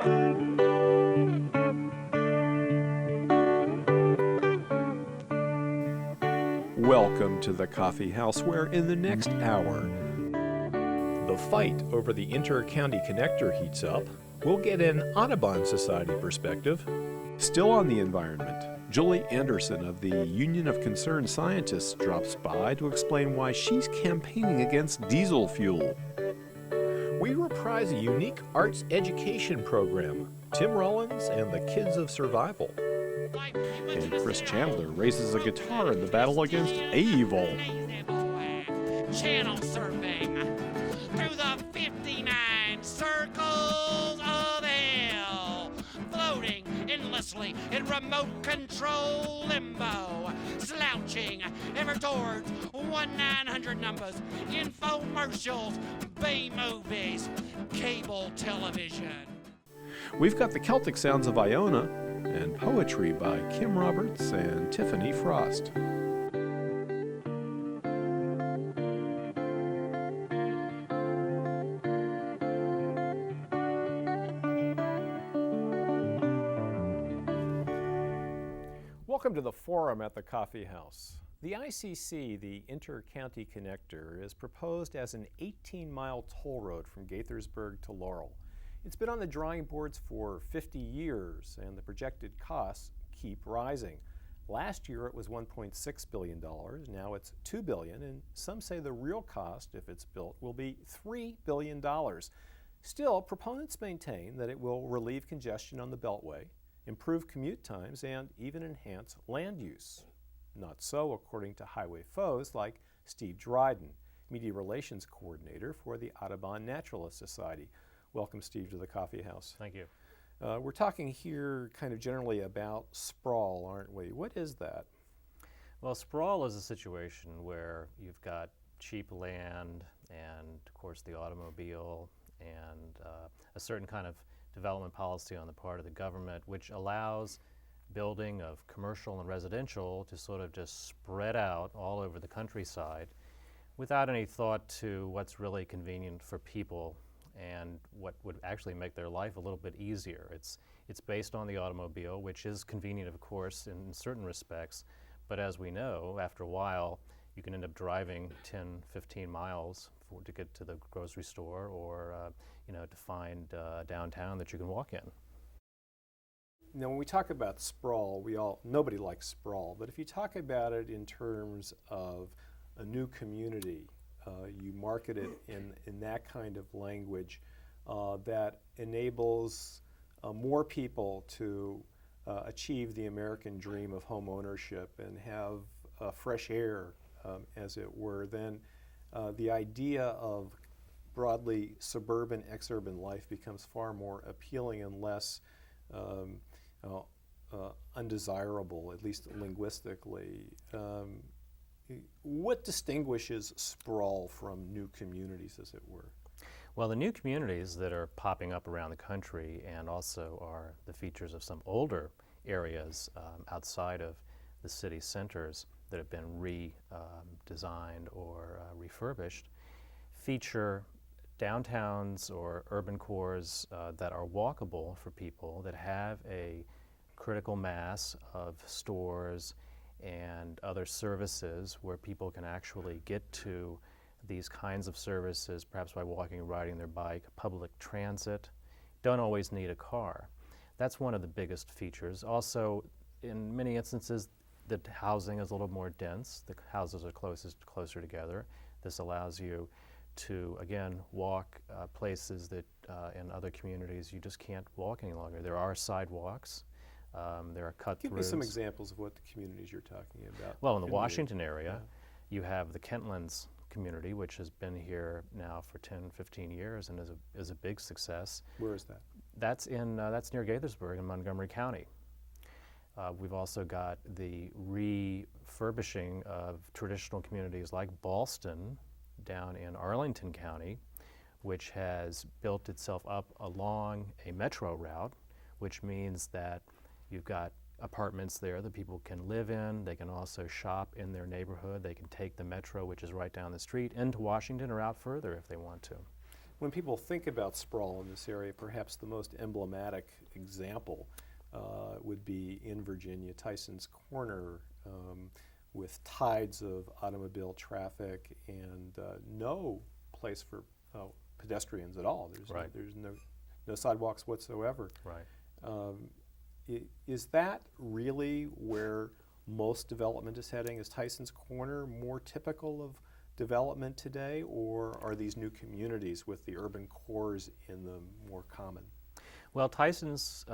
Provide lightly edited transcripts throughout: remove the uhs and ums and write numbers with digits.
Welcome to the Coffee House, where in the next hour, the fight over the inter-county connector heats up. We'll get an Audubon Society perspective. Still on the environment, Julie Anderson of the Union of Concerned Scientists drops by to explain why she's campaigning against diesel fuel. We reprise a unique arts education program, Tim Rollins and the Kids of Survival. And Chris Chandler raises a guitar in the battle against evil. Channel surfing through the 59 circles of hell, floating endlessly in remote control limbo, slouching ever towards 1-900 numbers, infomercials, B-movies, cable television. We've got the Celtic sounds of Iona and poetry by Kim Roberts and Tifffani Frost. Welcome to the forum at the Coffee House. The ICC, the Inter-County Connector, is proposed as an 18-mile toll road from Gaithersburg to Laurel. It's been on the drawing boards for 50 years, and the projected costs keep rising. Last year it was $1.6 billion, now it's $2 billion, and some say the real cost, if it's built, will be $3 billion. Still, proponents maintain that it will relieve congestion on the Beltway, improve commute times, and even enhance land use. Not so, according to highway foes like Steve Dryden, Media Relations Coordinator for the Audubon Naturalist Society. Welcome, Steve, to the Coffee House. Thank you. We're talking here kind of generally about sprawl, aren't we? What is that? Well, sprawl is a situation where you've got cheap land and, of course, the automobile and a certain kind of development policy on the part of the government, which allows building of commercial and residential to sort of just spread out all over the countryside without any thought to what's really convenient for people and what would actually make their life a little bit easier. It's based on the automobile, which is convenient, of course, in certain respects, but as we know, after a while, you can end up driving 10, 15 miles to get to the grocery store or to find downtown that you can walk in. Now, when we talk about sprawl, nobody likes sprawl, but if you talk about it in terms of a new community, you market it in that kind of language that enables more people to achieve the American dream of home ownership and have fresh air, as it were, then the idea of broadly suburban, exurban life becomes far more appealing and less undesirable, at least linguistically. What distinguishes sprawl from new communities, as it were? Well, the new communities that are popping up around the country and also are the features of some older areas outside of the city centers that have been redesigned or refurbished feature downtowns or urban cores that are walkable for people, that have a critical mass of stores and other services where people can actually get to these kinds of services, perhaps by walking or riding their bike. Public transit, don't always need a car. That's one of the biggest features. Also, in many instances, the housing is a little more dense. The houses are closer together. This allows you to, again, walk places that in other communities you just can't walk any longer. There are sidewalks. There are cut-throughs. Give me some examples of what the communities you're talking about. Well, in the Washington area, you have the Kentlands community, which has been here now for 10, 15 years and is a big success. Where is that? That's near Gaithersburg in Montgomery County. We've also got the refurbishing of traditional communities like Ballston down in Arlington County, which has built itself up along a metro route, which means that you've got apartments there that people can live in. They can also shop in their neighborhood. They can take the metro, which is right down the street, into Washington or out further if they want to. when people think about sprawl in this area, perhaps the most emblematic example would be in Virginia, Tyson's Corner, with tides of automobile traffic and no place for pedestrians at all. There's no sidewalks whatsoever. Right. Is that really where most development is heading? Is Tyson's Corner more typical of development today, or are these new communities with the urban cores in them more common? Well, Tyson's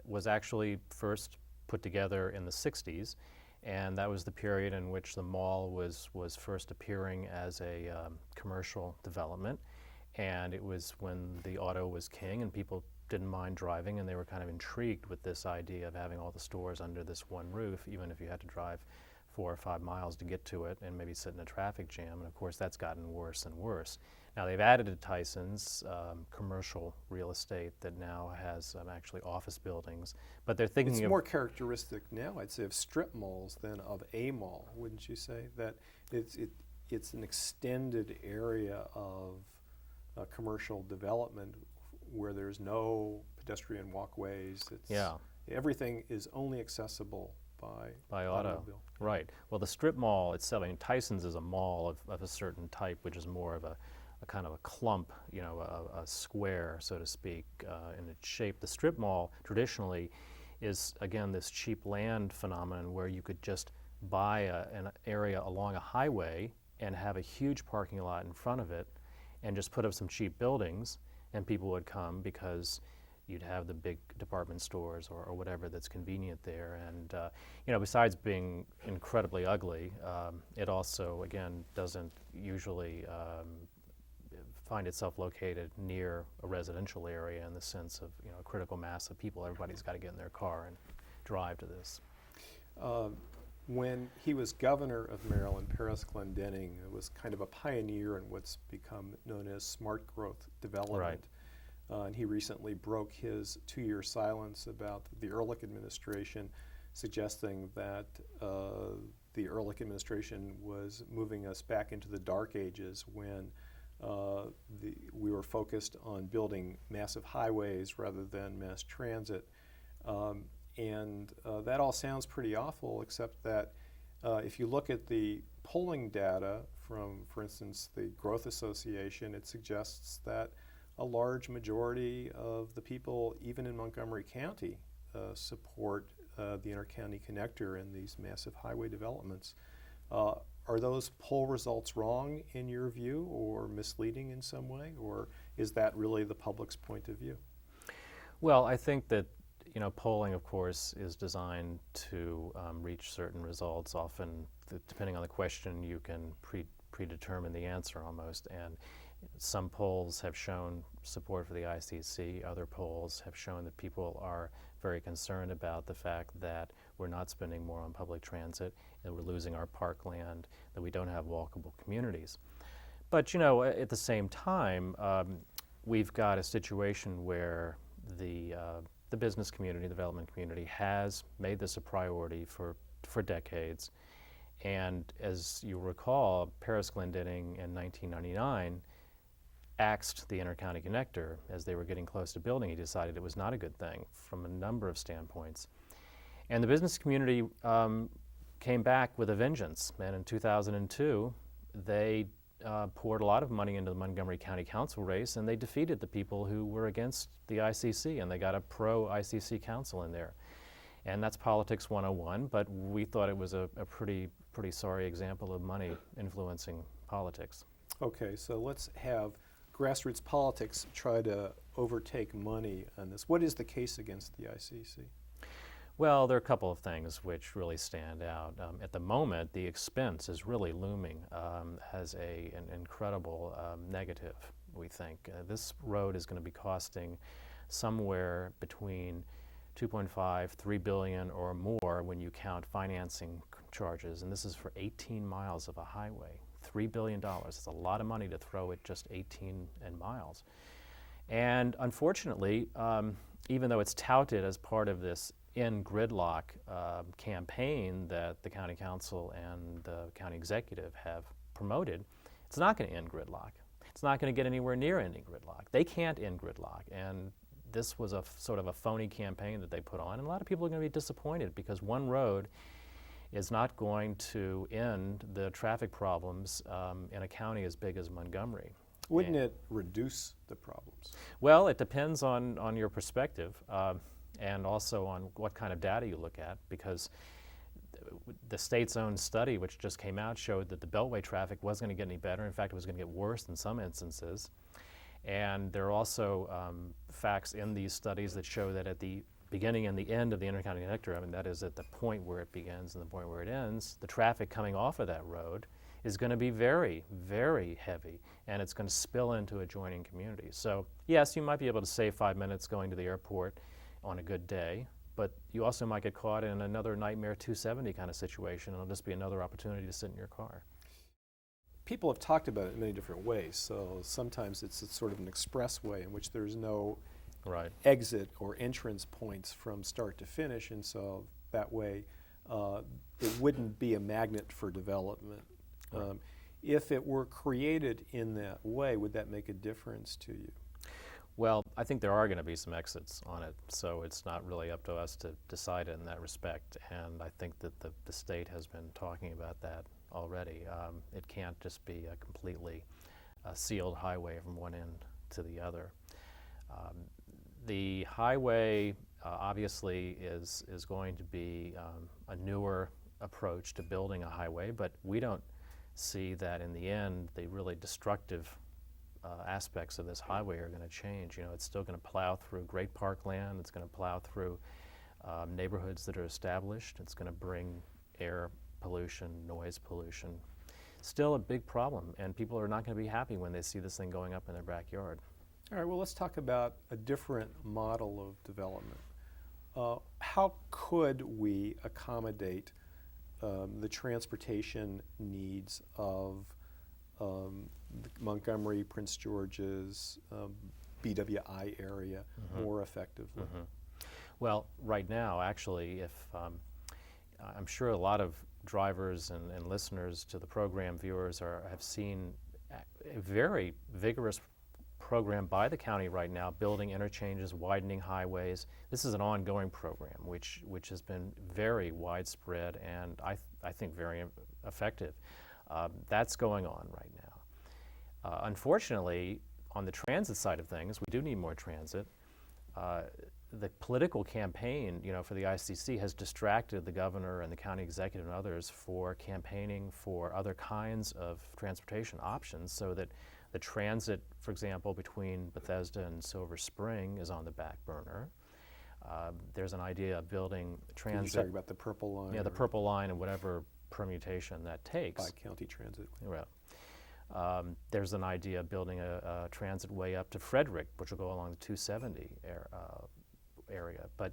was actually first put together in the 60s, and that was the period in which the mall was first appearing as a commercial development. And it was when the auto was king and people didn't mind driving, and they were kind of intrigued with this idea of having all the stores under this one roof, even if you had to drive 4 or 5 miles to get to it and maybe sit in a traffic jam. And of course that's gotten worse and worse. Now they've added to Tyson's commercial real estate that now has actually office buildings, but they're thinking it's of more characteristic now, I'd say, of strip malls than of a mall, wouldn't you say? That it's an extended area of commercial development where there's no pedestrian walkways. Everything is only accessible by automobile. Right. Well, the strip mall itself, I mean, Tyson's is a mall of a certain type, which is more of a kind of a clump, a square, so to speak, in its shape. The strip mall traditionally is, again, this cheap land phenomenon where you could just buy an area along a highway and have a huge parking lot in front of it and just put up some cheap buildings, and people would come because you'd have the big department stores or whatever that's convenient there. And besides being incredibly ugly, it also, again, doesn't usually find itself located near a residential area in the sense of a critical mass of people. Everybody's got to get in their car and drive to this. When he was governor of Maryland, Paris Glendenning was kind of a pioneer in what's become known as smart growth development. Right. And he recently broke his 2-year silence about the Ehrlich Administration, suggesting that the Ehrlich Administration was moving us back into the dark ages when we were focused on building massive highways rather than mass transit. And that all sounds pretty awful, except that if you look at the polling data from, for instance, the Growth Association, it suggests that a large majority of the people, even in Montgomery County, support the inter-county connector and these massive highway developments. Are those poll results wrong in your view, or misleading in some way, or is that really the public's point of view? Well, I think that polling, of course, is designed to reach certain results. Often, depending on the question, you can predetermine the answer almost. And some polls have shown support for the ICC. Other polls have shown that people are very concerned about the fact that we're not spending more on public transit, that we're losing our parkland, that we don't have walkable communities. But at the same time, we've got a situation where the business community, the development community, has made this a priority for decades. And as you recall, Paris Glendenning in 1999 axed the inter-county connector as they were getting close to building. He decided it was not a good thing from a number of standpoints. And the business community came back with a vengeance. And in 2002, they poured a lot of money into the Montgomery County Council race, and they defeated the people who were against the ICC, and they got a pro-ICC council in there. And that's politics 101, but we thought it was a pretty sorry example of money influencing politics. Okay, so let's have grassroots politics try to overtake money on this. What is the case against the ICC? Well, there are a couple of things which really stand out. At the moment, the expense is really looming as an incredible negative, we think. This road is going to be costing somewhere between $2.5, $3 billion or more when you count financing charges, and this is for 18 miles of a highway. $3 billion. It's a lot of money to throw at just 18 miles. And unfortunately, even though it's touted as part of this End Gridlock campaign that the county council and the county executive have promoted, it's not going to end gridlock. it's not going to get anywhere near ending gridlock. They can't end gridlock, and this was a sort of a phony campaign that they put on, and a lot of people are going to be disappointed because one road is not going to end the traffic problems in a county as big as Montgomery. Wouldn't it reduce the problems? Well, it depends on your perspective and also on what kind of data you look at, because the state's own study, which just came out, showed that the Beltway traffic wasn't going to get any better. In fact, it was going to get worse in some instances. And there are also facts in these studies that show that at the beginning and the end of the intercounty connector, I mean, that is at the point where it begins and the point where it ends, the traffic coming off of that road is going to be very, very heavy, and it's going to spill into adjoining communities. So yes, you might be able to save 5 minutes going to the airport on a good day, but you also might get caught in another nightmare 270 kind of situation, and it'll just be another opportunity to sit in your car. People have talked about it in many different ways. So sometimes it's sort of an expressway in which there's no exit or entrance points from start to finish, and so that way it wouldn't be a magnet for development. Right. If it were created in that way, would that make a difference to you? Well, I think there are going to be some exits on it, so it's not really up to us to decide in that respect, and I think that the state has been talking about that already. It can't just be a completely sealed highway from one end to the other. The highway obviously is going to be a newer approach to building a highway, but we don't see that in the end the really destructive aspects of this highway are going to change. You know, it's still going to plow through great parkland. It's going to plow through neighborhoods that are established. It's going to bring air pollution, noise pollution. Still a big problem, and people are not going to be happy when they see this thing going up in their backyard. All right, well, let's talk about a different model of development. How could we accommodate the transportation needs of the Montgomery, Prince George's, BWI area more effectively? Well, right now, actually, if I'm sure a lot of drivers and listeners to the program, viewers, have seen a very vigorous program by the county right now, building interchanges, widening highways. This is an ongoing program which has been very widespread and I think very effective. That's going on right now. Unfortunately, on the transit side of things, we do need more transit. The political campaign, for the ICC has distracted the governor and the county executive and others for campaigning for other kinds of transportation options, so that the transit, for example, between Bethesda and Silver Spring is on the back burner. There's an idea of building transit. You're talking about the Purple Line? Yeah, the Purple Line and whatever permutation that takes. By county transit. Right. There's an idea of building a transit way up to Frederick, which will go along the 270 area. But,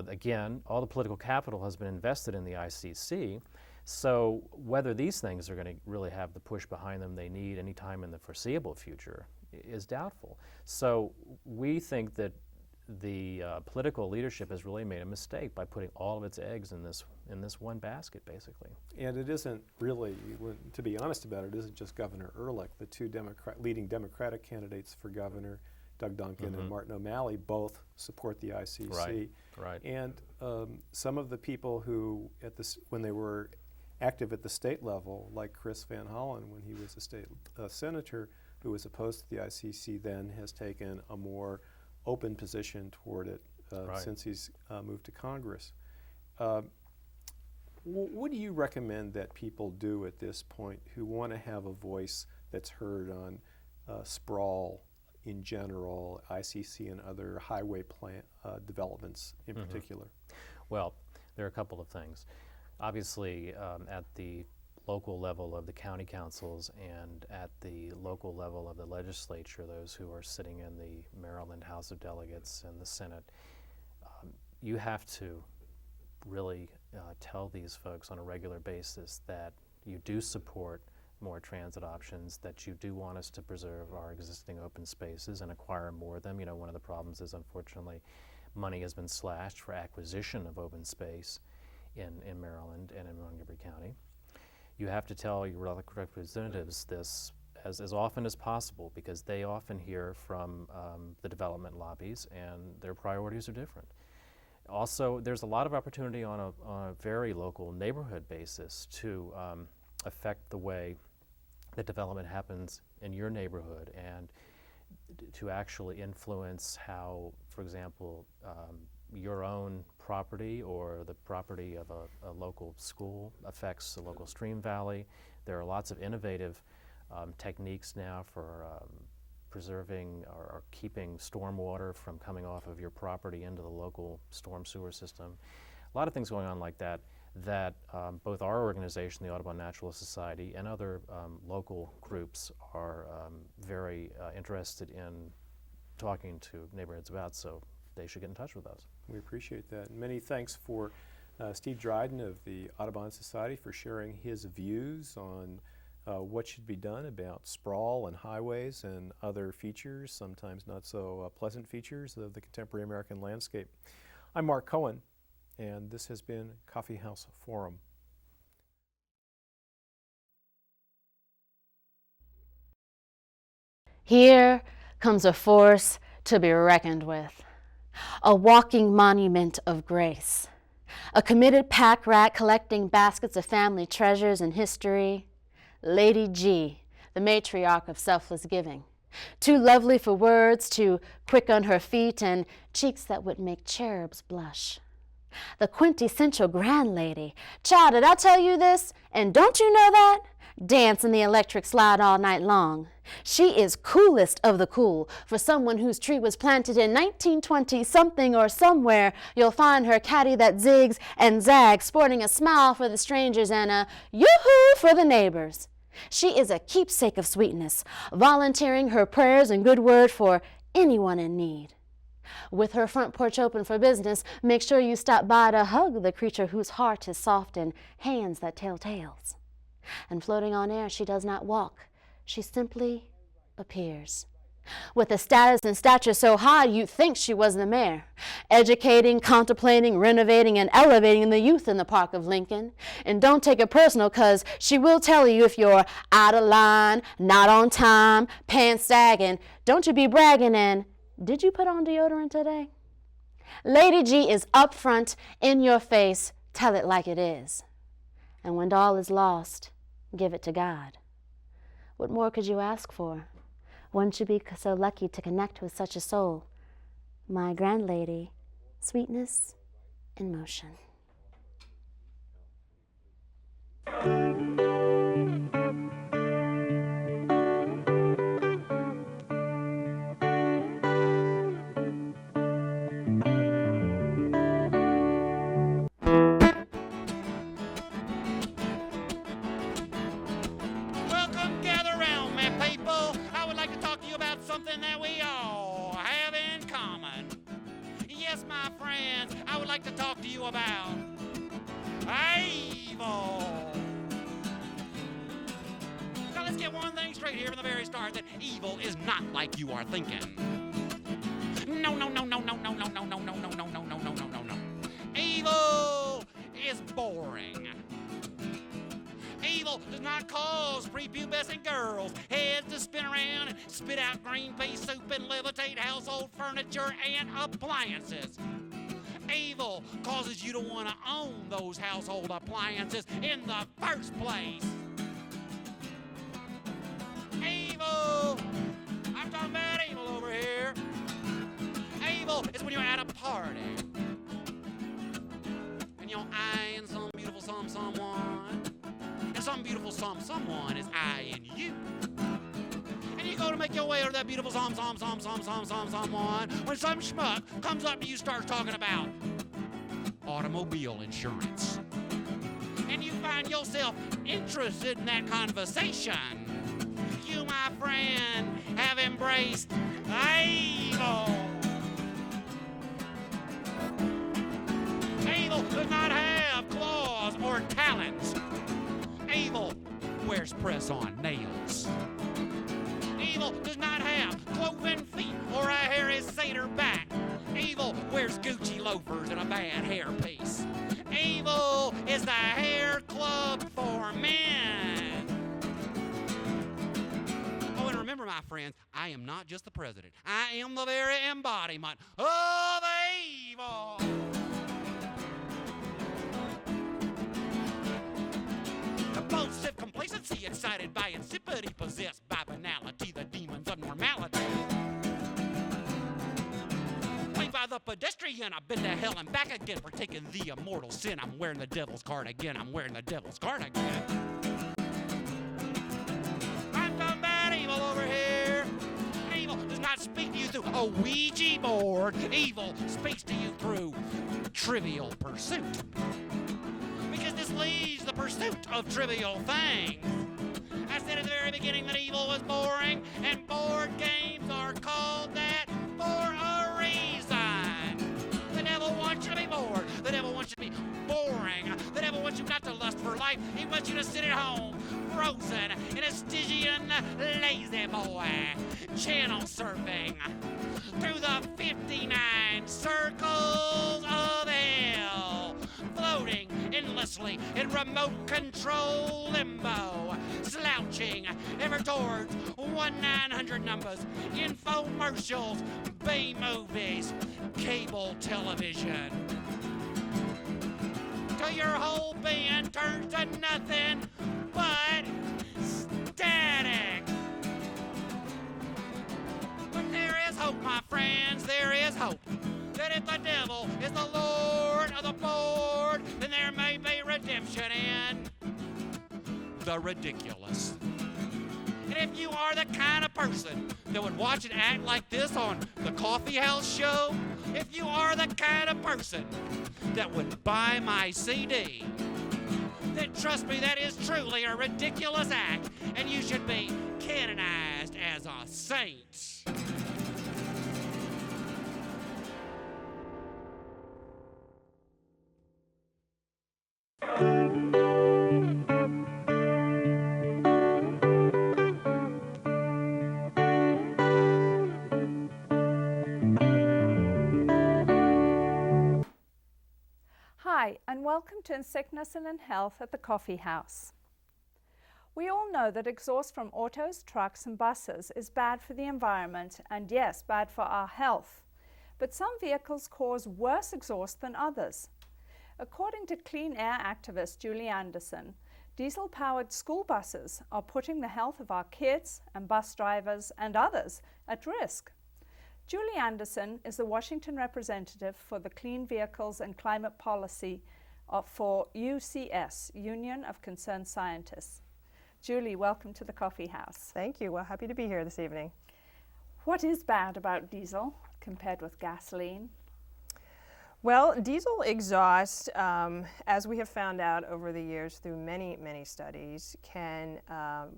again, all the political capital has been invested in the ICC, so whether these things are going to really have the push behind them they need anytime in the foreseeable future is doubtful. So we think that the political leadership has really made a mistake by putting all of its eggs in this one basket, basically. And it isn't really, to be honest about it, isn't just Governor Ehrlich. The two leading Democratic candidates for governor, Doug Duncan and Martin O'Malley, both support the ICC. Right. And some of the people who, when they were active at the state level, like Chris Van Hollen, when he was a state senator who was opposed to the ICC, then has taken a more open position toward it since he's moved to Congress. What do you recommend that people do at this point who want to have a voice that's heard on sprawl in general, ICC and other highway developments in particular? Well, there are a couple of things. Obviously, at the local level of the county councils and at the local level of the legislature, those who are sitting in the Maryland House of Delegates and the Senate, you have to really tell these folks on a regular basis that you do support more transit options, that you do want us to preserve our existing open spaces and acquire more of them. One of the problems is, unfortunately, money has been slashed for acquisition of open space in Maryland and in Montgomery County. You have to tell your representatives this as often as possible, because they often hear from the development lobbies and their priorities are different. Also, there's a lot of opportunity on a very local neighborhood basis to affect the way that development happens in your neighborhood, and to actually influence how, for example, your own property or the property of a local school affects the local stream valley. There are lots of innovative techniques now for preserving or keeping stormwater from coming off of your property into the local storm sewer system. A lot of things going on like that, that both our organization, the Audubon Naturalist Society, and other local groups are very interested in talking to neighborhoods about, so they should get in touch with us. We appreciate that. Many thanks for Steve Dryden of the Audubon Society for sharing his views on what should be done about sprawl and highways and other features, sometimes not so pleasant features of the contemporary American landscape. I'm Mark Cohen, and this has been Coffee House Forum. Here comes a force to be reckoned with, a walking monument of grace, a committed pack rat collecting baskets of family treasures and history, Lady G, the matriarch of selfless giving, too lovely for words, too quick on her feet, and cheeks that would make cherubs blush. The quintessential grand lady. Child, did I tell you this? And don't you know that? Dance in the electric slide all night long. She is coolest of the cool. For someone whose tree was planted in 1920 something or somewhere, you'll find her caddy that zigs and zags, sporting a smile for the strangers and a yoo-hoo for the neighbors. She is a keepsake of sweetness, volunteering her prayers and good word for anyone in need. With her front porch open for business, make sure you stop by to hug the creature whose heart is soft and hands that tell tales. And floating on air, she does not walk. She simply appears. With a status and stature so high, you'd think she was the mayor, educating, contemplating, renovating, and elevating the youth in the Park of Lincoln. And don't take it personal, 'cause she will tell you if you're out of line, not on time, pants sagging. Don't you be bragging, and did you put on deodorant today? Lady G is up front, in your face, tell it like it is. And when all is lost, give it to God. What more could you ask for? One should be so lucky to connect with such a soul. My grand lady, sweetness in motion. Something that we all have in common. Yes, my friends, I would like to talk to you about evil. Now let's get one thing straight here from the very start, that evil is not like you are thinking. No, no, no, no, no, no, no, no, no, no, no, no, no, no, no, no, no. Evil is boring. Evil does not cause prepubescent girls' heads to spin around and spit out green pea soup and levitate household furniture and appliances. Evil causes you to want to own those household appliances in the first place. Evil! I'm talking about evil over here. Evil is when you're at a party and you're eyeing some beautiful someone. And some beautiful someone is eyeing you. And you go to make your way to that beautiful someone when some schmuck comes up to you, starts talking about automobile insurance. And you find yourself interested in that conversation. You, my friend, have embraced evil. Evil does not have claws or talons. Evil wears press-on nails. Evil does not have cloven feet or a hairy satyr back. Evil wears Gucci loafers and a bad hairpiece. Evil is the hair club for men. my friends, I am not just the president. I am the very embodiment of evil. Compulsive complacency, excited by insipidity, possessed by banality, the demons of normality. Played by the pedestrian, I've been to hell and back again for taking the immortal sin. I'm wearing the devil's card again, I'm wearing the devil's card again. I'm talking about evil over here. Evil does not speak to you through a Ouija board. Evil speaks to you through Trivial Pursuit. Because this leads the pursuit of trivial things. I said at the very beginning that evil was boring, and board games are called that for a reason. The devil wants you to be bored. The devil wants you to be boring. The devil wants you not to lust for life. He wants you to sit at home, frozen in a Stygian lazy boy, channel surfing through the 59 circles of hell, floating endlessly in remote control limbo, slouching ever towards 1-900 numbers, infomercials, B-movies, cable television. Till your whole being turns to nothing but static. But there is hope, my friends, there is hope. That if the devil is the Lord of the board, then there may be redemption in the ridiculous. And if you are the kind of person that would watch an act like this on the Coffee House show, if you are the kind of person that would buy my CD, then trust me, that is truly a ridiculous act, and you should be canonized as a saint. Hi, and welcome to In Sickness and in Health at the Coffee House. We all know that exhaust from autos, trucks, and buses is bad for the environment and, yes, bad for our health. But some vehicles cause worse exhaust than others. According to clean air activist Julie Anderson, diesel-powered school buses are putting the health of our kids and bus drivers and others at risk. Julie Anderson is the Washington representative for the Clean Vehicles and Climate Policy for UCS, Union of Concerned Scientists. Julie, welcome to the Coffee House. Thank you. Well, happy to be here this evening. What is bad about diesel compared with gasoline? Well, diesel exhaust, as we have found out over the years through many, many studies, can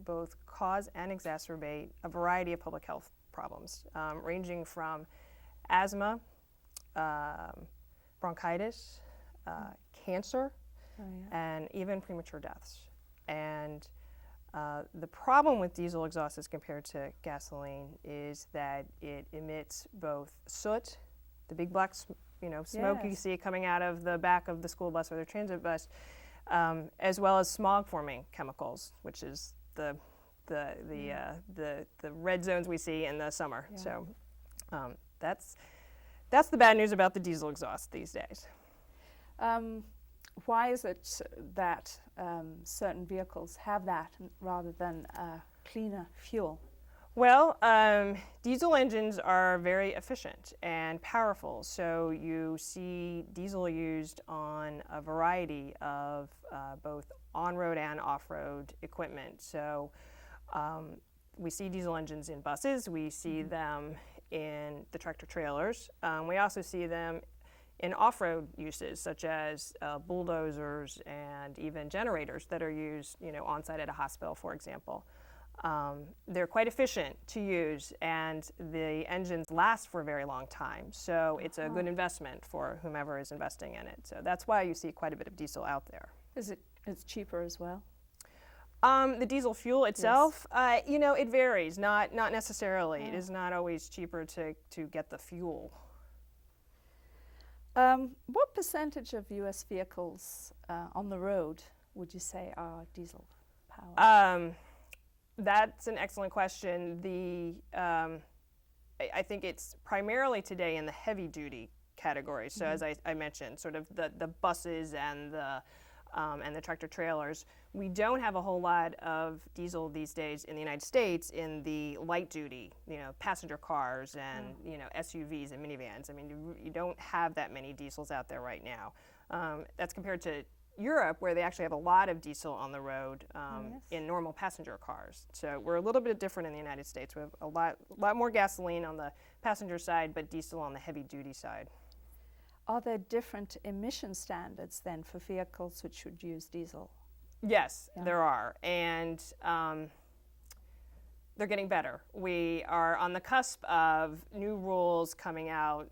both cause and exacerbate a variety of public health problems, ranging from asthma, bronchitis, cancer, and even premature deaths. And the problem with diesel exhaust as compared to gasoline is that it emits both soot, the big black smoke you see coming out of the back of the school bus or the transit bus, as well as smog-forming chemicals, which is the red zones we see in the summer. Yeah. So that's the bad news about the diesel exhaust these days. Why is it that certain vehicles have that rather than cleaner fuel? Well, diesel engines are very efficient and powerful, so you see diesel used on a variety of both on-road and off-road equipment. So we see diesel engines in buses, we see them in the tractor trailers, we also see them in off-road uses such as bulldozers and even generators that are used on-site at a hospital, for example. They're quite efficient to use, and the engines last for a very long time, so it's a good investment for whomever is investing in it. So that's why you see quite a bit of diesel out there. It's cheaper as well? The diesel fuel itself, yes. It varies, not necessarily. It is not always cheaper to get the fuel. What percentage of U.S. vehicles on the road would you say are diesel powered? That's an excellent question. I think it's primarily today in the heavy duty category. So as I mentioned, sort of the buses and the tractor trailers. We don't have a whole lot of diesel these days in the United States in the light duty, passenger cars and SUVs and minivans. I mean, you don't have that many diesels out there right now. That's compared to Europe, where they actually have a lot of diesel on the road in normal passenger cars. So we're a little bit different in the United States. We have a lot more gasoline on the passenger side, but diesel on the heavy duty side. Are there different emission standards then for vehicles which would use diesel? Yes, there are, and they're getting better. We are on the cusp of new rules coming out,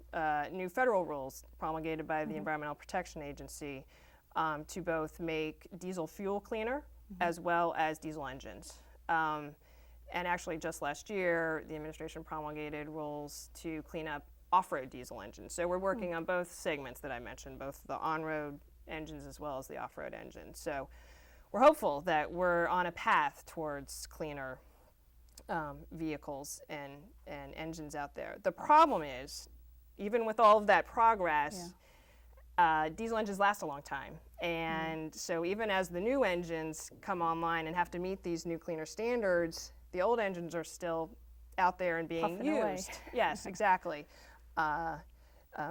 new federal rules promulgated by the Environmental Protection Agency to both make diesel fuel cleaner as well as diesel engines. And actually just last year, the administration promulgated rules to clean up off-road diesel engines. So we're working on both segments that I mentioned, both the on-road engines as well as the off-road engines. So we're hopeful that we're on a path towards cleaner vehicles and engines out there. The problem is, even with all of that progress, diesel engines last a long time. And so even as the new engines come online and have to meet these new cleaner standards, the old engines are still out there and being Puffing used. away. Yes, exactly.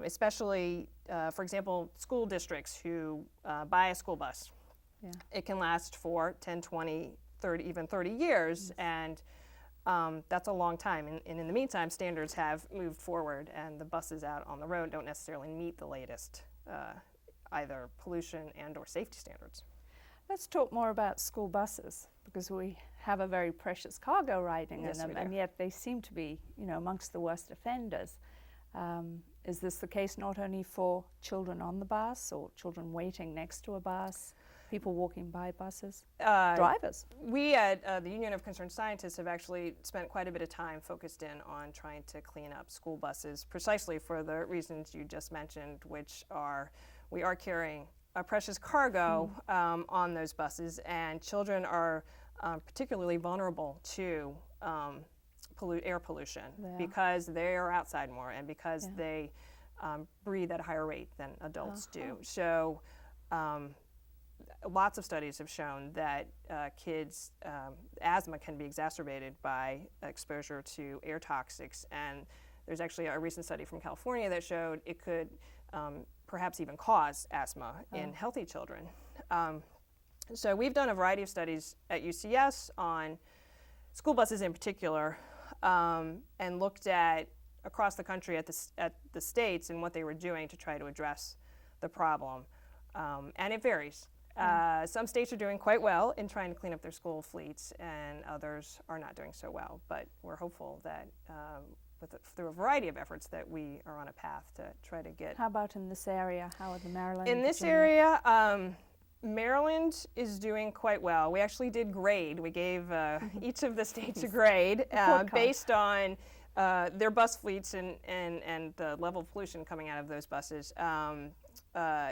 Especially, for example, school districts who buy a school bus. It can last for 10, 20, 30, even 30 years, and that's a long time. And in the meantime, standards have moved forward, and the buses out on the road don't necessarily meet the latest either pollution and or safety standards. Let's talk more about school buses, because we have a very precious cargo riding in them, and yet they seem to be, amongst the worst offenders. Is this the case not only for children on the bus or children waiting next to a bus, people walking by buses, drivers? We at the Union of Concerned Scientists have actually spent quite a bit of time focused in on trying to clean up school buses precisely for the reasons you just mentioned, which are we are carrying a precious cargo on those buses, and children are particularly vulnerable to air pollution because they are outside more and because they breathe at a higher rate than adults do. So lots of studies have shown that kids' asthma can be exacerbated by exposure to air toxics, and there's actually a recent study from California that showed it could perhaps even cause asthma in healthy children. So we've done a variety of studies at UCS on school buses in particular, and looked at across the country at the states and what they were doing to try to address the problem. And it varies. Some states are doing quite well in trying to clean up their school fleets, and others are not doing so well. But we're hopeful that through a variety of efforts that we are on a path to try to get. How about in this area? How are the Maryland? In this area, Maryland is doing quite well. We actually did grade. We gave each of the states a grade based on their bus fleets and the level of pollution coming out of those buses.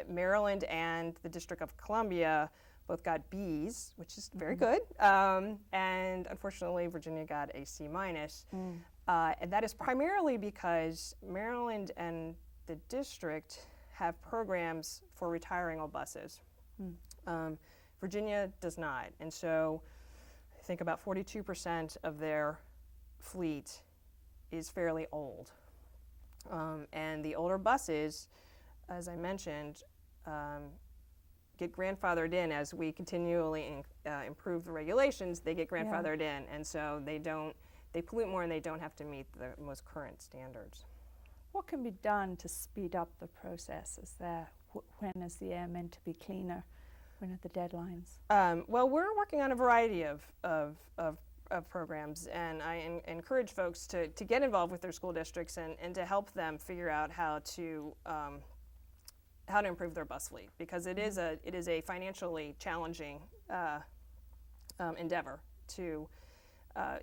Maryland and the District of Columbia both got Bs, which is very good, and unfortunately Virginia got a C-. And that is primarily because Maryland and the district have programs for retiring old buses. Virginia does not, and so I think about 42% of their fleet is fairly old. And the older buses, as I mentioned, get grandfathered in as we continually improve the regulations. They get grandfathered in, and so they pollute more and they don't have to meet the most current standards. What can be done to speed up the process? When is the air meant to be cleaner? When are the deadlines? Well, we're working on a variety of programs, and I encourage folks to get involved with their school districts and to help them figure out how to improve their bus fleet, because it is a financially challenging endeavor to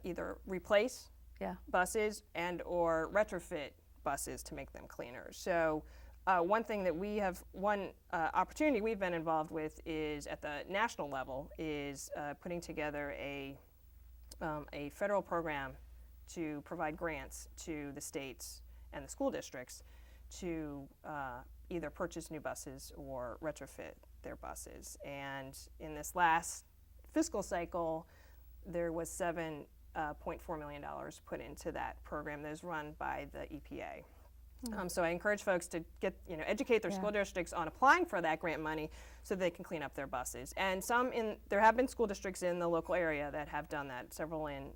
either replace buses and or retrofit buses to make them cleaner. So one opportunity we've been involved with is at the national level is putting together a a federal program to provide grants to the states and the school districts to either purchase new buses or retrofit their buses. And in this last fiscal cycle, there was $7.4 million put into that program that is run by the EPA. So I encourage folks to educate their school districts on applying for that grant money so they can clean up their buses. And there have been school districts in the local area that have done that, several in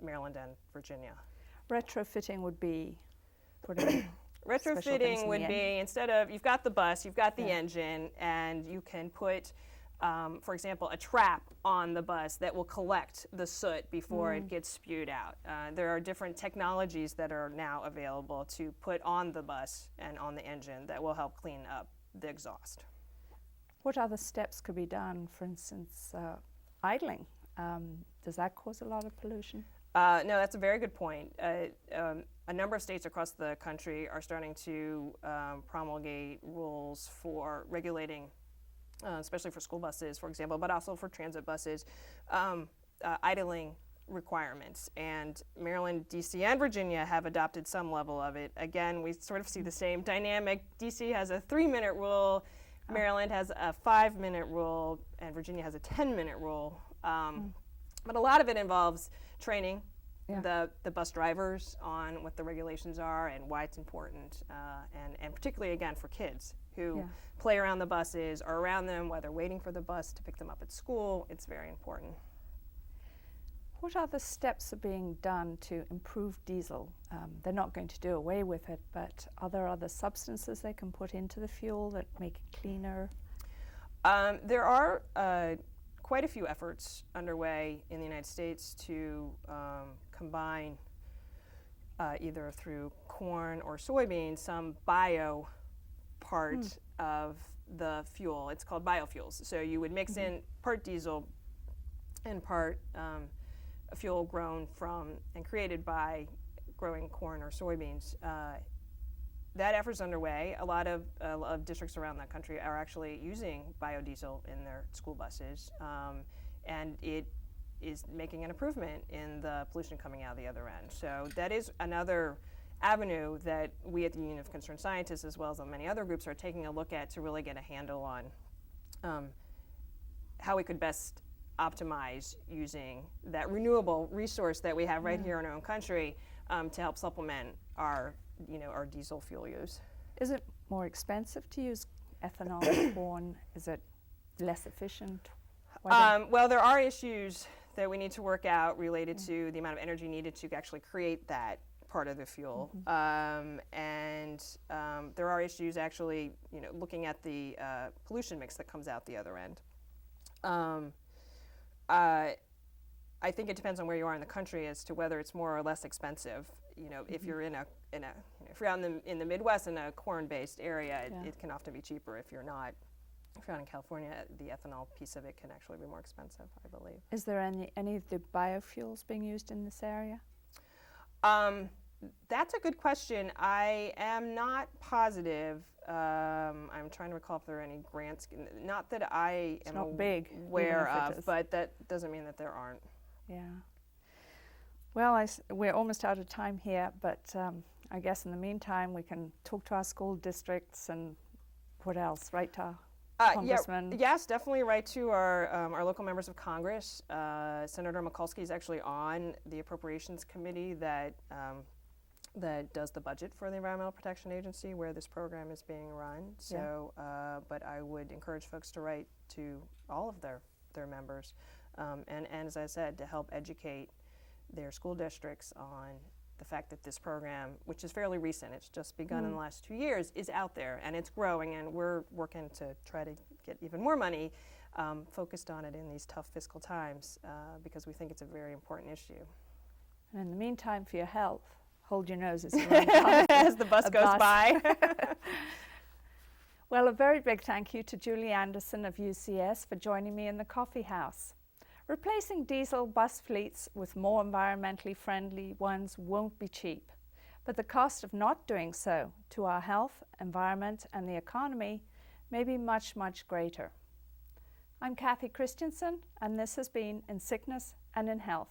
Maryland and Virginia. Retrofitting would be putting Retrofitting would be, instead of, you've got the bus, you've got the engine, and you can put, for example, a trap on the bus that will collect the soot before it gets spewed out. There are different technologies that are now available to put on the bus and on the engine that will help clean up the exhaust. What other steps could be done? For instance, idling. Does that cause a lot of pollution? No, that's a very good point. A number of states across the country are starting to promulgate rules for regulating, especially for school buses, for example, but also for transit buses, idling requirements. And Maryland, DC, and Virginia have adopted some level of it. Again, we sort of see the same dynamic. DC has a 3-minute rule, Maryland has a 5-minute rule, and Virginia has a 10-minute rule. But a lot of it involves training the bus drivers on what the regulations are and why it's important, and particularly, again, for kids who play around the buses or around them while they're waiting for the bus to pick them up at school. It's very important. What other steps are being done to improve diesel? They're not going to do away with it, but are there other substances they can put into the fuel that make it cleaner? There are quite a few efforts underway in the United States to combine, either through corn or soybeans, some bio part of the fuel. It's called biofuels. So you would mix in part diesel and part a fuel grown from and created by growing corn or soybeans. That effort's underway. A lot of districts around the country are actually using biodiesel in their school buses, and it is making an improvement in the pollution coming out the other end. So that is another avenue that we at the Union of Concerned Scientists, as well as many other groups, are taking a look at to really get a handle on how we could best optimize using that renewable resource that we have right here in our own country to help supplement our diesel fuel use. Is it more expensive to use ethanol or corn? Is it less efficient? Well, there are issues that we need to work out related to the amount of energy needed to actually create that part of the fuel. And there are issues actually, looking at the pollution mix that comes out the other end. I think it depends on where you are in the country as to whether it's more or less expensive. If you're if you're out in the Midwest in a corn-based area, it can often be cheaper. If you're out in California, the ethanol piece of it can actually be more expensive, I believe. Is there any of the biofuels being used in this area? That's a good question. I am not positive. I'm trying to recall if there are any grants. Not that I am aware of, but that doesn't mean that there aren't. Yeah. Well, we're almost out of time here, but I guess in the meantime we can talk to our school districts and what else, right, to our congressman? Yes, definitely write to our local members of Congress. Senator Mikulski is actually on the Appropriations Committee that does the budget for the Environmental Protection Agency, where this program is being run. So, but I would encourage folks to write to all of their members, and as I said, to help educate their school districts on the fact that this program, which is fairly recent, it's just begun in the last 2 years, is out there and it's growing, and we're working to try to get even more money focused on it in these tough fiscal times, because we think it's a very important issue. And in the meantime, for your health, hold your nose as you run past as the bus goes by. Well, a very big thank you to Julie Anderson of UCS for joining me in the coffee house. Replacing diesel bus fleets with more environmentally friendly ones won't be cheap, but the cost of not doing so to our health, environment, and the economy may be much, much greater. I'm Cathy Kristiansen, and this has been In Sickness and in health.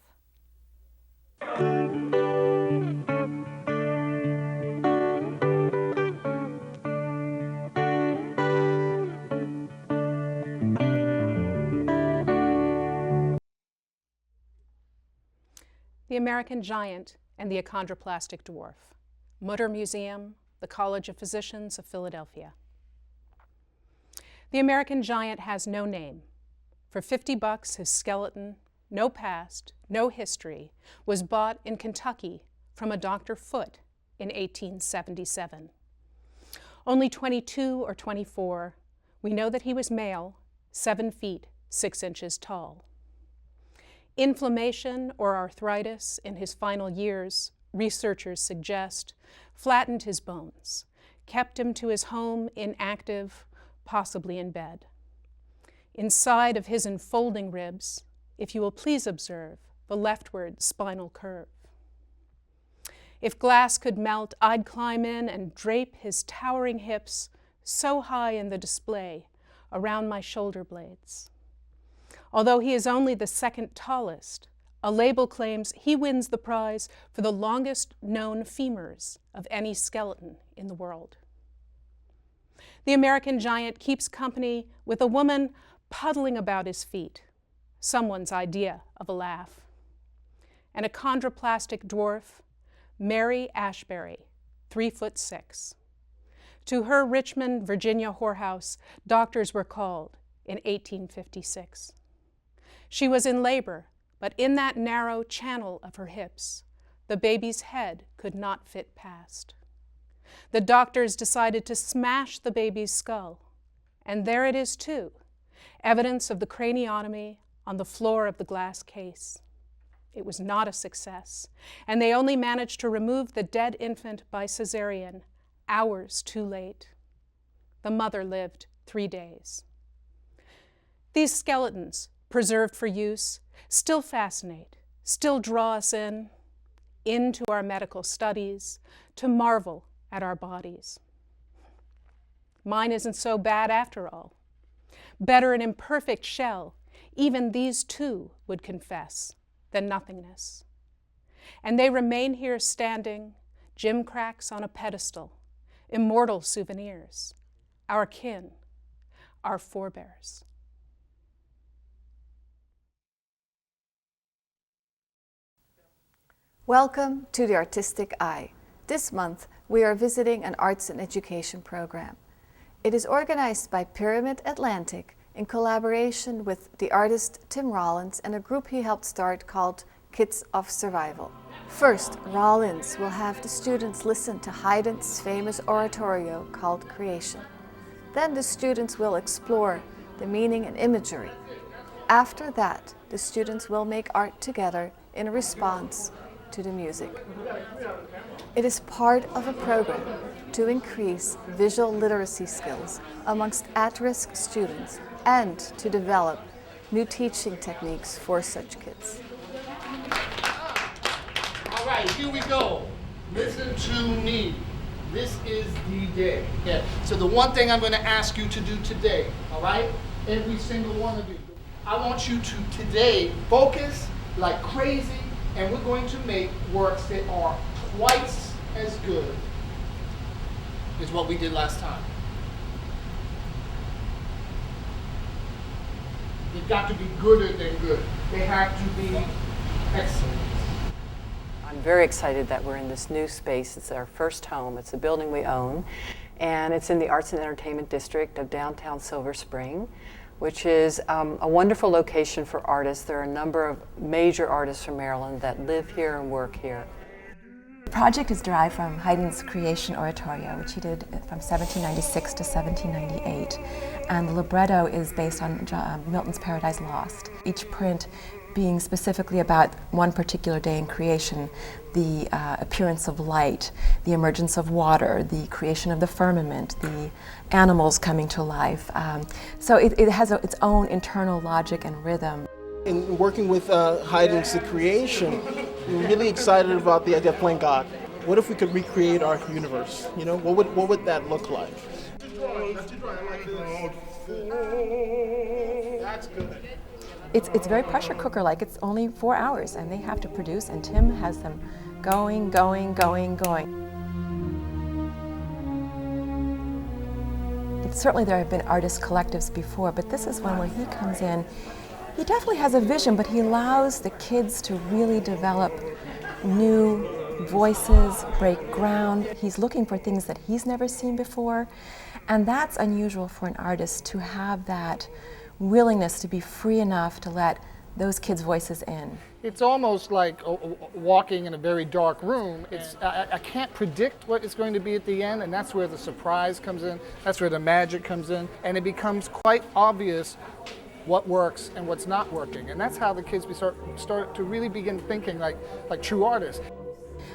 The American Giant and the Achondroplastic Dwarf, Mutter Museum, the College of Physicians of Philadelphia. The American Giant has no name. For $50, his skeleton, no past, no history, was bought in Kentucky from a Dr. Foote in 1877. Only 22 or 24, we know that he was male, 7 feet, 6 inches tall. Inflammation or arthritis in his final years, researchers suggest, flattened his bones, kept him to his home inactive, possibly in bed. Inside of his enfolding ribs, if you will please observe the leftward spinal curve. If glass could melt, I'd climb in and drape his towering hips so high in the display around my shoulder blades. Although he is only the second tallest, a label claims he wins the prize for the longest known femurs of any skeleton in the world. The American Giant keeps company with a woman puddling about his feet, someone's idea of a laugh. An achondroplastic dwarf, Mary Ashbury, 3'6". To her Richmond, Virginia whorehouse, doctors were called in 1856. She was in labor, but in that narrow channel of her hips, the baby's head could not fit past. The doctors decided to smash the baby's skull, and there it is too, evidence of the craniotomy on the floor of the glass case. It was not a success, and they only managed to remove the dead infant by cesarean hours too late. The mother lived 3 days. These skeletons, preserved for use, still fascinate, still draw us into our medical studies, to marvel at our bodies. Mine isn't so bad after all. Better an imperfect shell, even these two would confess, than nothingness. And they remain here standing, gimcracks on a pedestal, immortal souvenirs, our kin, our forebears. Welcome to the Artistic Eye. This month, we are visiting an arts and education program. It is organized by Pyramid Atlantic in collaboration with the artist Tim Rollins and a group he helped start called Kids of Survival. First, Rollins will have the students listen to Haydn's famous oratorio called Creation. Then the students will explore the meaning and imagery. After that, the students will make art together in response to the music. It is part of a program to increase visual literacy skills amongst at-risk students and to develop new teaching techniques for such kids. All right, here we go. Listen to me. This is the day. Yeah. So the one thing I'm going to ask you to do today, all right? Every single one of you. I want you to today focus like crazy, and we're going to make works that are twice as good as what we did last time. They've got to be gooder than good. They have to be excellent. I'm very excited that we're in this new space. It's our first home. It's a building we own, and it's in the Arts and Entertainment District of downtown Silver Spring, which is a wonderful location for artists. There are a number of major artists from Maryland that live here and work here. The project is derived from Haydn's Creation oratorio, which he did from 1796 to 1798, and the libretto is based on Milton's Paradise Lost. Each print being specifically about one particular day in creation, the appearance of light, the emergence of water, the creation of the firmament, the animals coming to life. So it has its own internal logic and rhythm. In working with Haydn's The Creation, we're really excited about the idea of playing God. What if we could recreate our universe? You know, what would that look like? That's good. it's very pressure cooker-like. It's only 4 hours, and they have to produce, and Tim has them going. Certainly there have been artist collectives before, but this is one where he comes in. He definitely has a vision, but he allows the kids to really develop new voices, break ground. He's looking for things that he's never seen before, and that's unusual for an artist, to have that willingness to be free enough to let those kids' voices in. It's almost like walking in a very dark room. I can't predict what it's going to be at the end, and that's where the surprise comes in, that's where the magic comes in, and it becomes quite obvious what works and what's not working. And that's how the kids start to really begin thinking like true artists.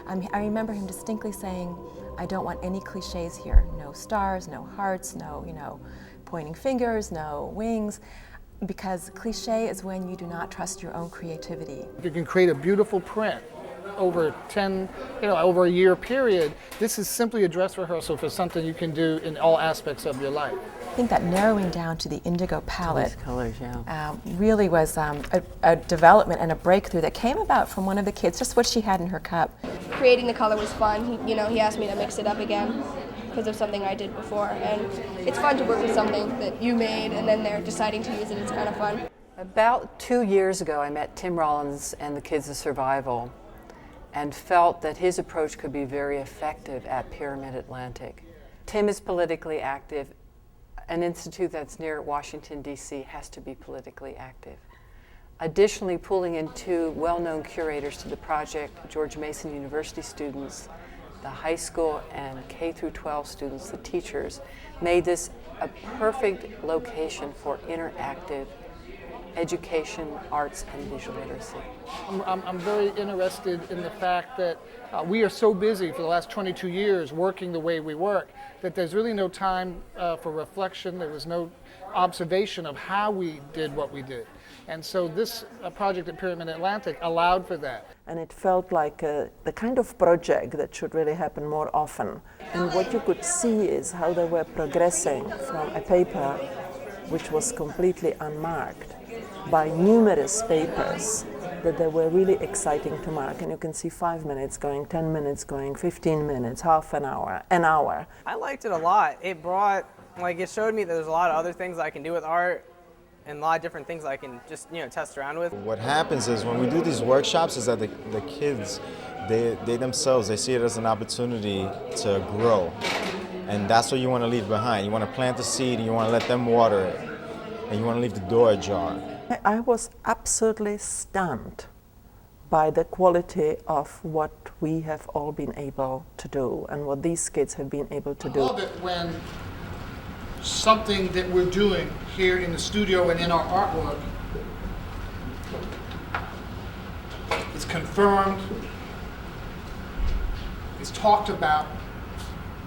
I remember him distinctly saying, I don't want any cliches here. No stars, no hearts, no pointing fingers, no wings. Because cliche is when you do not trust your own creativity. You can create a beautiful print over over a year period. This is simply a dress rehearsal for something you can do in all aspects of your life. I think that narrowing down to the indigo palette colors, yeah. Really was a development and a breakthrough that came about from one of the kids, just what she had in her cup. Creating the color was fun. He asked me to mix it up again because of something I did before, and it's fun to work with something that you made and then they're deciding to use it. It's kind of fun. About 2 years ago, I met Tim Rollins and the Kids of Survival and felt that his approach could be very effective at Pyramid Atlantic. Tim is politically active. An institute that's near Washington, D.C. has to be politically active. Additionally, pulling in two well-known curators to the project, George Mason University students, the high school and K through 12 students, the teachers, made this a perfect location for interactive education, arts, and visual literacy. I'm very interested in the fact that we are so busy for the last 22 years working the way we work that there's really no time for reflection. There was no observation of how we did what we did. And so this project at Pyramid Atlantic allowed for that. And it felt like the kind of project that should really happen more often. And what you could see is how they were progressing from a paper which was completely unmarked by numerous papers that they were really exciting to mark. And you can see 5 minutes going, 10 minutes going, 15 minutes, half an hour, an hour. I liked it a lot. It showed me that there's a lot of other things I can do with art and a lot of different things I can just, test around with. What happens is when we do these workshops is that the kids, they themselves, they see it as an opportunity to grow. And that's what you want to leave behind. You want to plant the seed and you want to let them water it. And you want to leave the door ajar. I was absolutely stunned by the quality of what we have all been able to do and what these kids have been able to do. I love it when something that we're doing here in the studio and in our artwork is confirmed, is talked about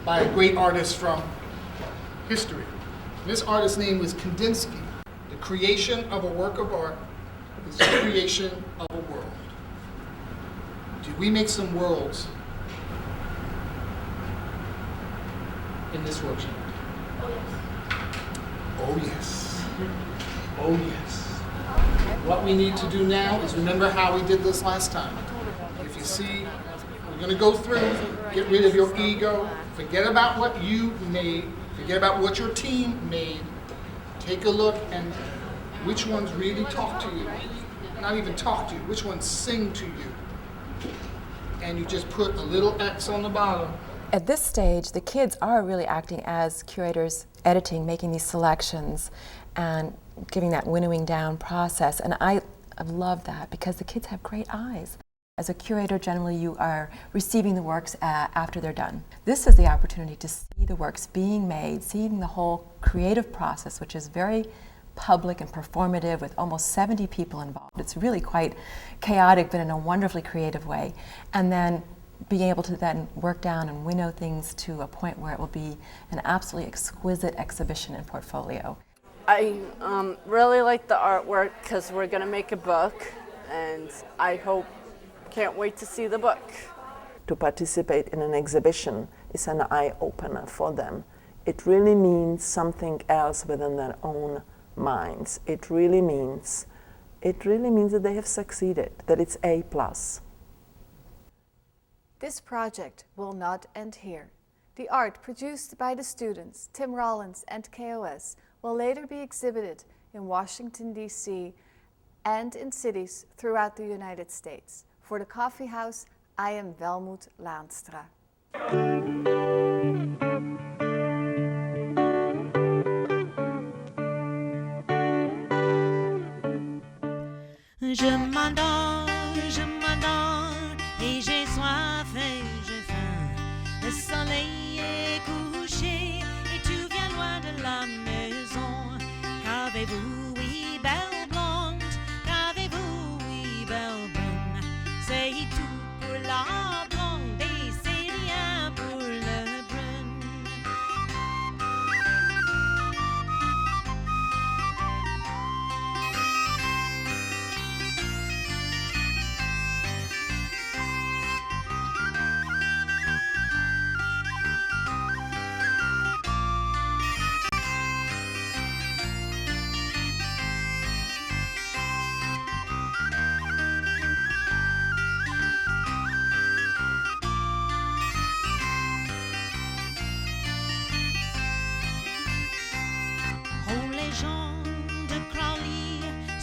by a great artist from history. This artist's name was Kandinsky. The creation of a work of art is the creation of a world. Did we make some worlds in this workshop? Oh yes. Oh yes. What we need to do now is remember how we did this last time. If you see, we're going to go through, get rid of your ego, forget about what you made, forget about what your team made. Take a look and which ones really talk to you. Not even talk to you, which ones sing to you. And you just put a little X on the bottom. At this stage, the kids are really acting as curators, editing, making these selections, and giving that winnowing down process. And I love that because the kids have great eyes. As a curator, generally you are receiving the works after they're done. This is the opportunity to see the works being made, seeing the whole creative process, which is very public and performative with almost 70 people involved. It's really quite chaotic, but in a wonderfully creative way. And then being able to then work down and winnow things to a point where it will be an absolutely exquisite exhibition and portfolio. I really like the artwork because we're going to make a book, and can't wait to see the book. To participate in an exhibition is an eye-opener for them. It really means something else within their own minds. It really means it really means that they have succeeded, that it's A+. This project will not end here. The art produced by the students, Tim Rollins and KOS, will later be exhibited in Washington, D.C. and in cities throughout the United States. For the Coffee House, I am Welmoed Laanstra. Je m'endors et j'ai soif et j'ai faim. Le soleil est couché et tu viens loin de la maison. Qu'avez-vous, oui, belle blonde? Qu'avez-vous, oui, belle brune? C'est tout pour la blonde et c'est rien pour le brune.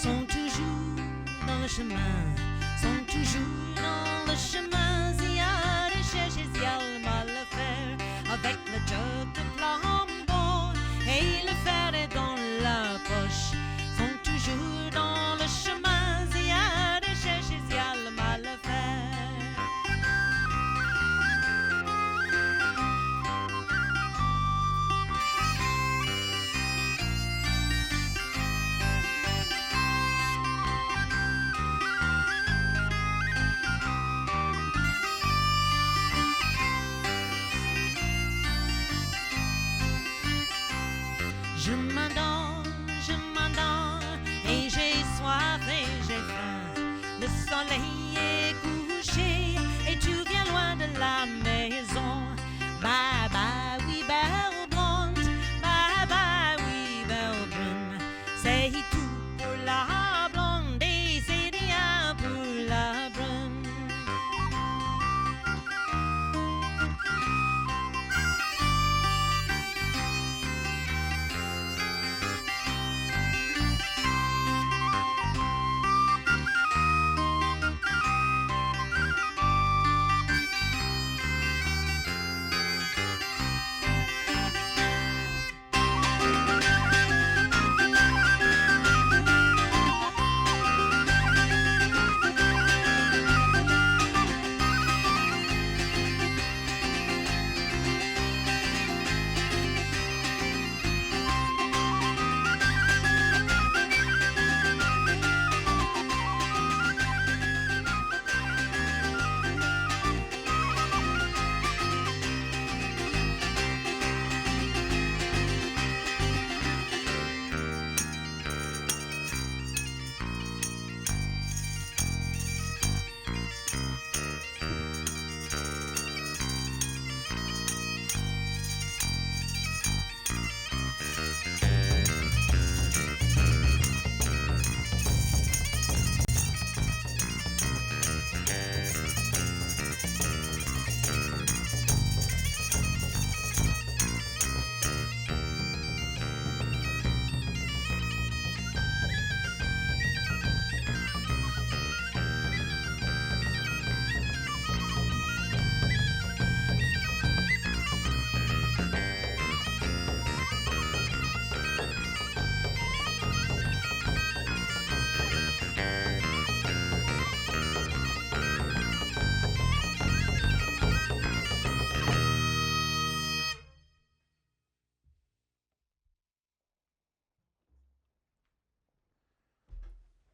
Sont toujours dans le chemin, s'il y a des chercher, s'il y a le mal à faire, avec le jug de flambeau et le fer est dans la poche. Sont toujours dans le chemin, s'il y a des chercher, s'il y a le mal à faire. Je m'endors et j'ai soif et j'ai faim. Le soleil est couché et tu viens loin de la maison. Bye bye, oui, belle blonde. Bye bye, oui, belle brune. C'est tout pour la blonde et c'est rien pour la brune.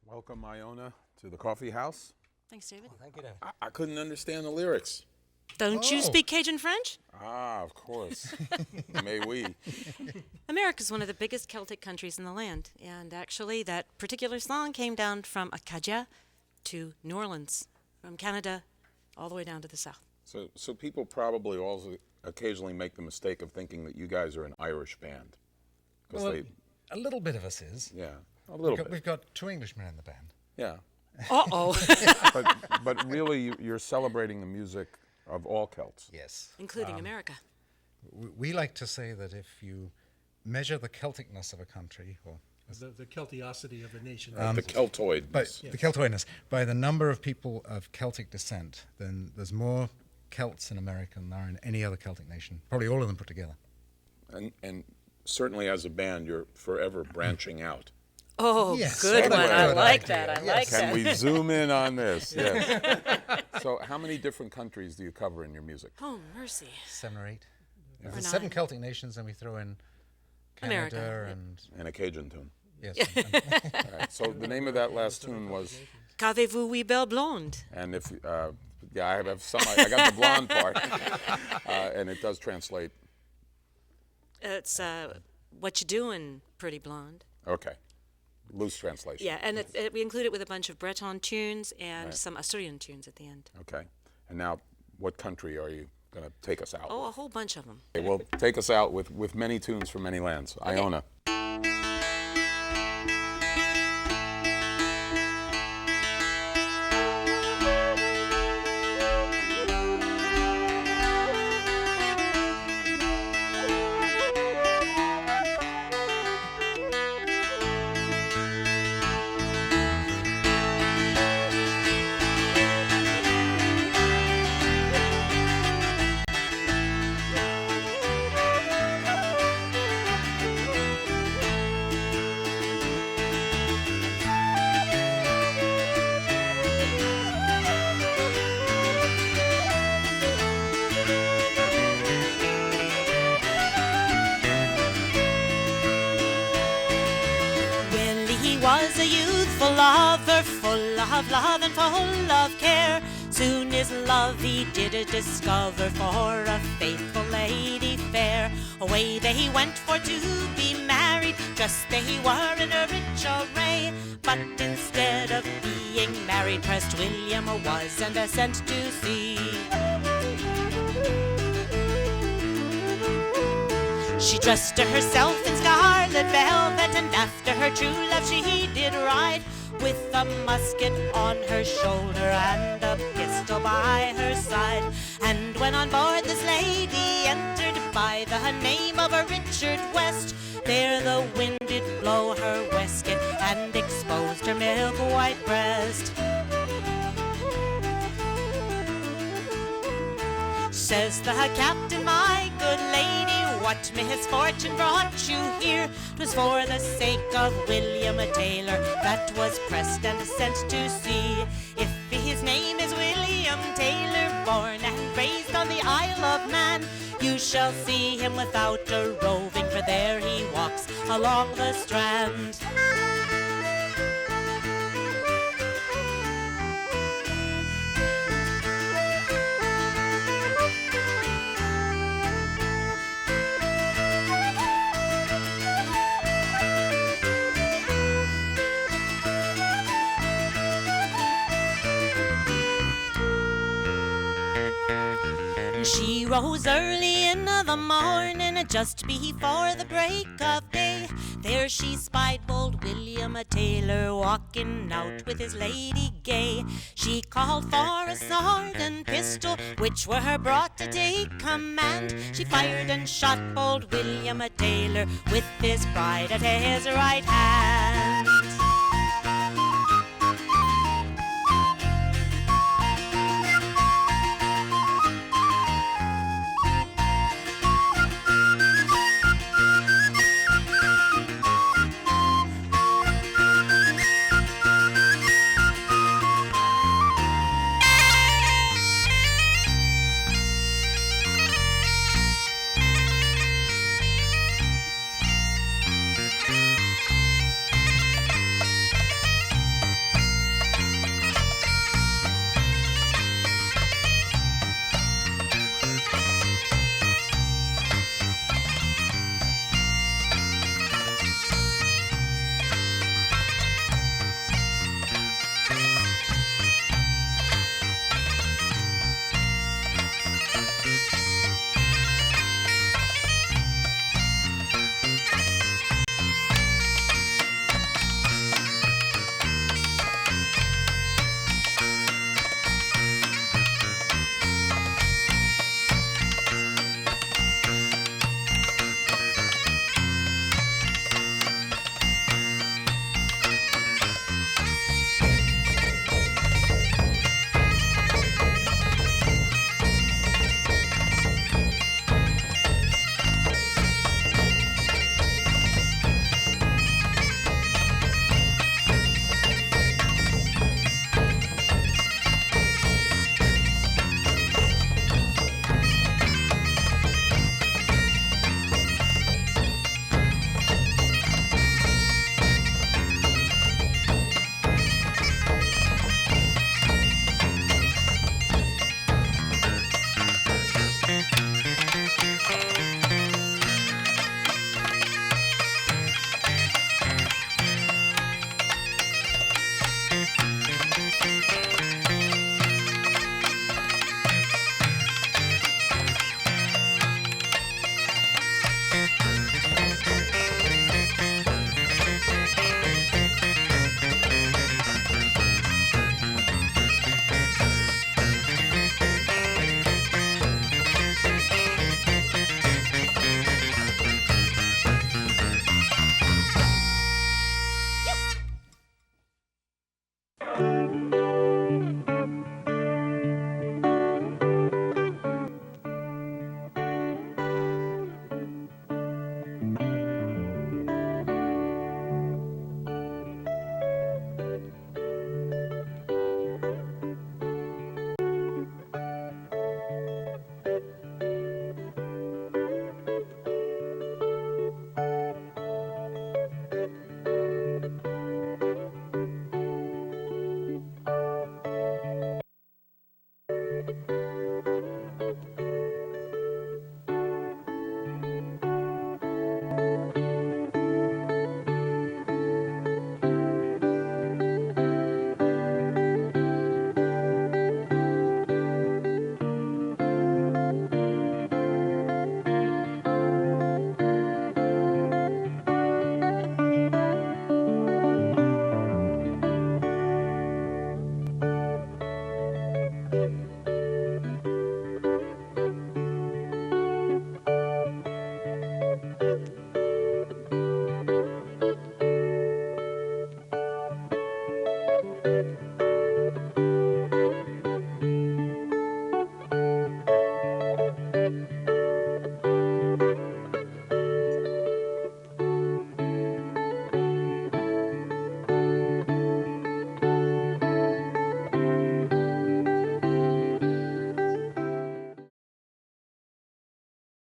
Welcome, Iona, to the Coffee House. Thanks, David. Oh, thank you, Dad. I couldn't understand the lyrics. Don't you speak Cajun French? Ah, of course. May we. America's one of the biggest Celtic countries in the land, and actually that particular song came down from Acadia to New Orleans, from Canada all the way down to the south. So people probably also occasionally make the mistake of thinking that you guys are an Irish band. Well, a little bit of us is. Yeah. A little bit. We've got 2 Englishmen in the band. Yeah. Uh-oh. but really, you're celebrating the music of all Celts. Yes. Including America. We like to say that if you measure the Celticness of a country, or the Celtiosity of a nation. The Celtoidness. The Celtoidness. By the number of people of Celtic descent, then there's more Celts in America than there are in any other Celtic nation. Probably all of them put together. And certainly as a band, you're forever branching out. Oh, yes. good one. I like that. I like that. Can we zoom in on this? Yes. So how many different countries do you cover in your music? Oh, mercy. 7 or 8. Or There's 9. 7 Celtic nations, and we throw in Canada America. And a Cajun tune. Yes. All right, so the name of that last tune was? Qu'avez-vous, oui, belle blonde? And if, yeah, I have some, I got the blonde part, and it does translate. It's what you doing, pretty blonde. Okay. Loose translation. Yeah, and we include it with a bunch of Breton tunes and Right. some Asturian tunes at the end. Okay. And now, what country are you going to take us out Oh, with? a whole bunch of them. Okay, well, take us out with many tunes from many lands. Okay. Iona. Was a youthful lover, full of love and full of care. Soon his love he did discover for a faithful lady fair. Away they went for to be married, just they were in a rich array. But instead of being married, pressed William was and sent to sea. She dressed herself in scarlet velvet, and after her true love she did ride, with a musket on her shoulder and a pistol by her side. And when on board this lady entered by the name of a Richard West, there the wind did blow her waistcoat and exposed her milk-white breast. Says the captain, my good lady, what misfortune brought you here? 'Twas for the sake of William Taylor that was pressed and sent to sea. If his name is William Taylor, born and raised on the Isle of Man, you shall see him without a roving, for there he walks along the strand. She rose early in the morning, just before the break of day. There she spied bold William Taylor walking out with his lady gay. She called for a sword and pistol, which were brought to take command. She fired and shot bold William Taylor with his bride at his right hand.